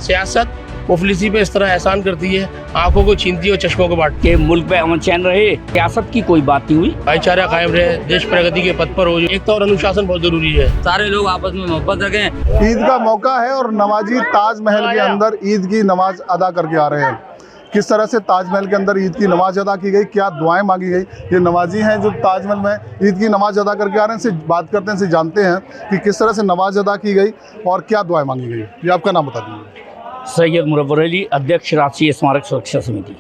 सियासत मुफलिसी पे इस तरह एहसान करती है, आंखों को छीनती है और चश्मों को बांटती है। कि मुल्क में अमन चैन रहे, सियासत की कोई बात नहीं हुई, भाईचारा कायम रहे, देश प्रगति के पथ पर हो। एकता और अनुशासन बहुत जरूरी है। सारे लोग आपस में मोहब्बत रखें। ईद का मौका है और नमाजी ताजमहल के अंदर ईद की नमाज अदा करके आ रहे हैं। किस तरह से ताजमहल के अंदर ईद की नमाज अदा की गई, क्या दुआएं मांगी गई। ये नमाजी हैं जो ताजमहल में ईद की नमाज अदा करके आ रहे हैं। इनसे बात करते हैं, इनसे जानते हैं कि किस तरह से नमाज अदा की गई और क्या दुआएं मांगी गई। ये आपका नाम बता दीजिए। सैयद मुरव्वर अली, अध्यक्ष राष्ट्रीय स्मारक सुरक्षा समिति।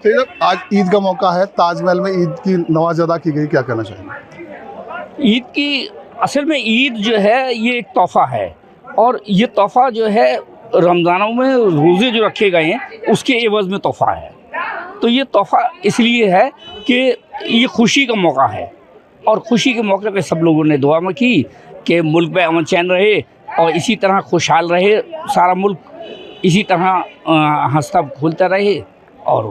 तो आज ईद का मौका है, ताजमहल में ईद की नमाज अदा की गई, क्या कहना चाहेंगे। ईद की असल में ईद जो है ये एक तोहफ़ा है, और ये तोहफ़ा जो है रमज़ानों में रोज़े जो रखे गए हैं उसके एवज़ में तोहफ़ा है। तो ये तोहफ़ा इसलिए है कि ये खुशी का मौका है, और खुशी के मौके पे सब लोगों ने दुआ में की कि मुल्क में अमन चैन रहे और इसी तरह खुशहाल रहे, सारा मुल्क इसी तरह हंसता खोलता रहे। और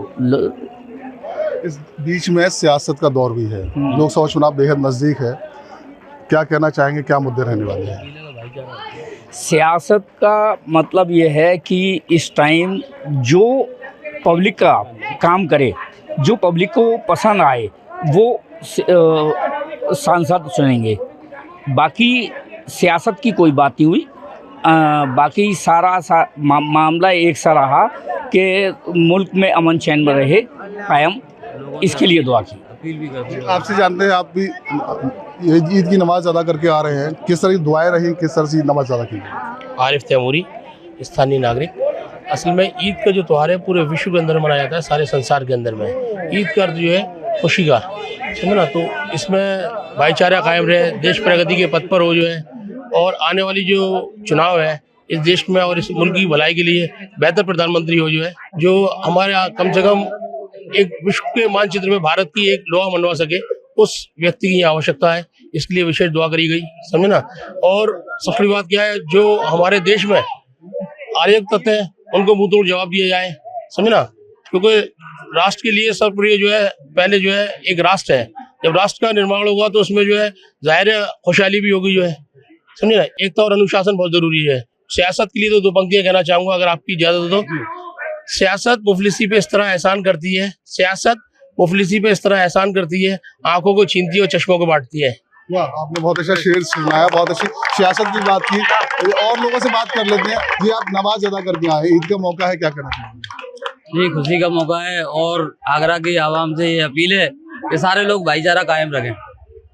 इस बीच में सियासत का दौर भी है, लोकसभा चुनाव बेहद नज़दीक है, क्या कहना चाहेंगे, क्या मुद्दे रहने वाले हैं। सियासत का मतलब ये है कि इस टाइम जो पब्लिक का काम करे, जो पब्लिक को पसंद आए, वो सांसद चुनेंगे। बाकी सियासत की कोई बात नहीं हुई। बाकी सारा मामला एक सा रहा कि मुल्क में अमन चैन में रहे कायम, इसके लिए दुआ की। आपसे जानते हैं, आप भी ईद की नमाज अदा करके आ रहे हैं, किस तरह की दुआएं रही, किस तरह से नमाज अदा की। आरिफ तैमूरी, स्थानीय नागरिक। असल में ईद का जो त्यौहार है पूरे विश्व के अंदर मनाया जाता है, सारे संसार के अंदर में। ईद का अर्थ जो है खुशी का, समझे ना। तो इसमें भाईचारा कायम रहे, देश प्रगति के पथ पर हो जो है, और आने वाली जो चुनाव है इस देश में और इस मुल्क की भलाई के लिए बेहतर प्रधानमंत्री हो जो है, जो हमारे कम से कम एक विश्व के मानचित्र में भारत की एक लोहा मनवा सके, उस व्यक्ति की आवश्यकता है। इसके लिए विशेष दुआ करी गई, समझे ना। और सबसे बड़ी बात क्या है, जो हमारे देश में आर्य तत्व हैं उनको मुंह तोड़ जवाब दिया जाए, समझे ना। क्योंकि राष्ट्र के लिए सर्वप्रिय जो है, पहले जो है एक राष्ट्र है। जब राष्ट्र का निर्माण होगा तो उसमें जो है जाहिर है खुशहाली भी होगी जो है, समझे ना। एकता और अनुशासन बहुत जरूरी है। सियासत के लिए तो दो पंक्तियां कहना चाहूंगा, अगर आपकी इजाजत हो तो। सियासत मुफलिसी पे इस तरह एहसान करती है, सियासत मुफलिसी पे इस तरह एहसान करती है, आंखों को छीनती है और चश्मों को बांटती है। वाह, आपने बहुत अच्छा शेर सुनाया, बहुत अच्छी सियासत की बात की। और लोगों से बात कर लेते हैं जी। आप नमाज अदा करके आए, ईद का मौका है, क्या कहना चाहेंगे। ये खुशी का मौका है, और आगरा की आवाम से ये अपील है कि सारे लोग भाईचारा कायम रखें,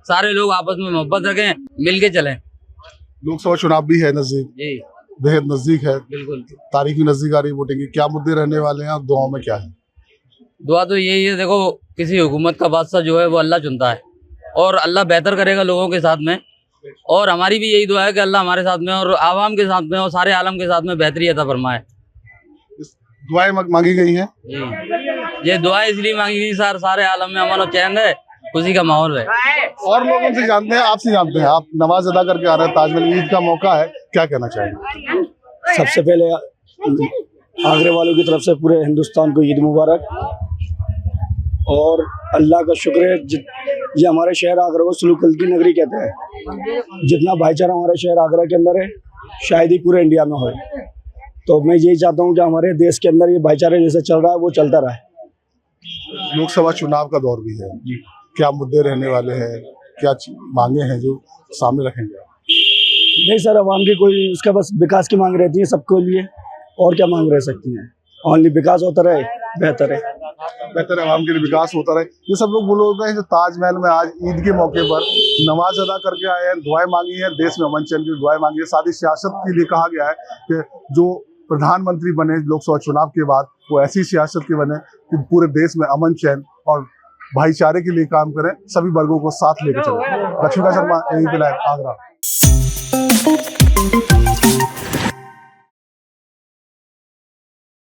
सारे लोग आपस में मोहब्बत रखें, मिल के चलें। लोकसभा चुनाव भी है नजदीक, जी बेहद नजदीक है, बिल्कुल। तारीख भी नजदीक आ रही है, वोटिंग की क्या मुद्दे रहने वाले हैं और दुआओं में क्या है। दुआ तो यही है, देखो किसी हुकूमत का बादशाह जो है वो अल्लाह चुनता है, और अल्लाह बेहतर करेगा लोगों के साथ में। और हमारी भी यही दुआ है कि अल्लाह हमारे साथ में और आवाम के साथ में और सारे आलम के साथ में बेहतरी अता फरमाए। दुआएं मांगी गई हैं। जी, ये दुआ इसलिए मांगी गई सर, सारे आलम में अमन और चैन है, खुशी का माहौल है। और लोगों से जानते हैं, आपसे जानते हैं, आप नमाज अदा करके आ रहे हैं ताजमहल, ईद का मौका है, क्या कहना चाहेंगे। सबसे पहले आगरे वालों की तरफ से पूरे हिंदुस्तान को ईद मुबारक, और अल्लाह का शुक्र है ये हमारे शहर आगरा को सुलूकल की नगरी कहते हैं। जितना भाईचारा हमारे शहर आगरा के अंदर है शायद ही पूरे इंडिया में हो। तो मैं यही चाहता हूँ कि हमारे देश के अंदर ये भाईचारा जैसे चल रहा है वो चलता रहे। लोकसभा चुनाव का दौर भी है, क्या मुद्दे रहने वाले हैं, क्या मांगे हैं जो सामने रखेंगे। नहीं सर, आवाम की कोई उसका बस विकास की मांग रहती है सबके लिए, और क्या मांग रह सकती है। ओनली विकास होता रहे, बेहतर है, बेहतर आवाम के लिए विकास होता रहे। ये सब लोग बोल रहे हैं जो ताजमहल में आज ईद के मौके पर नमाज अदा करके आए हैं, दुआएं मांगी हैं, देश में अमन चैन की दुआएं मांगी है। साथ ही सियासत के लिए कहा गया है कि जो प्रधानमंत्री बने लोकसभा चुनाव के बाद वो ऐसी सियासत के बने कि पूरे देश में अमन चैन और भाईचारे के लिए काम करें, सभी वर्गों को साथ लेकर चलें। Laxmikant Sharma, ABP live, Agra.